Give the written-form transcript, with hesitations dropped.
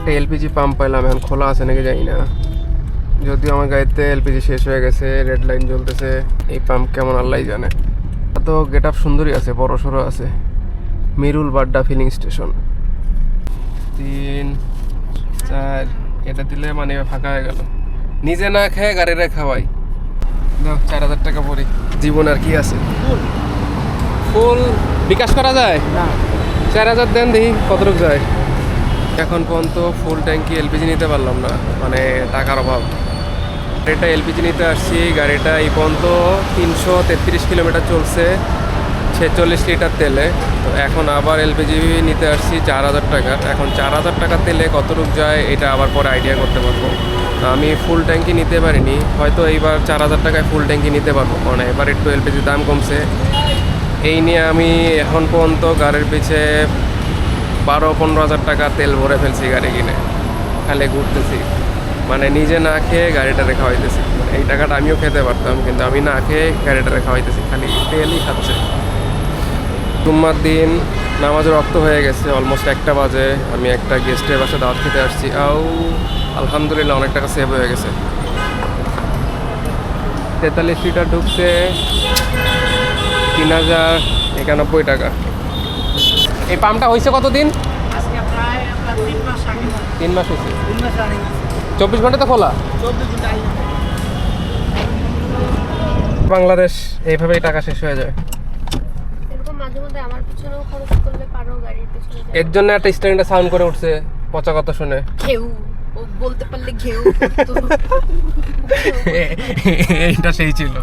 একটা LPG pump পাইলাম, এখন খোলা আছে নাকি জানি না। যদিও আমার গাড়িতে এলপিজি শেষ হয়ে গেছে, রেড লাইন জ্বলতেছে। এই পাম্প কেমন আল্লাহ জানে। তো গেট আপ সুন্দরই আছে, বড় সড়ো আছে। মিরুল বাড্ডা ফিলিং স্টেশন 3 4 এটা দিলে মানে ফাঁকা হয়ে গেল। নিজে না খেয়ে গাড়িরে খাওয়াই। দাও 4000 টাকা পরি। জীবন আর কি আছে। ফুল বিকাশ করা যায় না? 4000 দেন, দেখি কতটুকু যায়। এখন পর্যন্ত ফুল ট্যাঙ্কি এলপিজি নিতে পারলাম না, মানে টাকার অভাব। গাড়িটা এলপিজি নিতে আসছি, গাড়িটা এই পর্যন্ত 333 কিলোমিটার চলছে 46 লিটার তেলে। তো এখন আবার এলপিজি নিতে আসছি 4000 টাকার। এখন 4000 টাকা তেলে কতটুকু যায় এটা আবার পরে আইডিয়া করতে পারবো। আমি ফুল ট্যাঙ্কি নিতে পারিনি, হয়তো এইবার 4000 টাকায় ফুল ট্যাঙ্কি নিতে পারবো, কারণ এবার একটু এলপিজির দাম কমছে। এই নিয়ে আমি এখন পর্যন্ত গাড়ির পিছে 12-15 হাজার টাকা তেল ভরে ফেলছি গাড়ি কিনে, খালি ঘুরতেছি। মানে নিজে না খেয়ে গাড়িটা রেখা হইতেছি। এই টাকাটা আমিও খেতে পারতাম, কিন্তু আমি না খেয়ে গাড়িটা রেখা হইতেছি, খালি তেলই খাচ্ছে। জুম্মার দিন নামাজের রক্ত হয়ে গেছে, অলমোস্ট 1টা বাজে। আমি একটা গেস্টের বাসায় দাওয়াত খেতে আসছি। আলহামদুলিল্লাহ অনেক টাকা সেভ হয়ে গেছে। 43 লিটার ঢুকছে 3091 টাকা। এই পাম্পটা হয়েছে কতদিন? 3 মাস হয়েছে। 24 ঘন্টা তো খোলা। বাংলাদেশ এইভাবেই টাকা শেষ হয়ে যায়। এর জন্য একটা স্ট্যান্ডে সাউন্ড করে উঠছে, পচা কথা শুনে। ঘেউ বলতে পারলে ঘেউ এইটা সেই ছিল।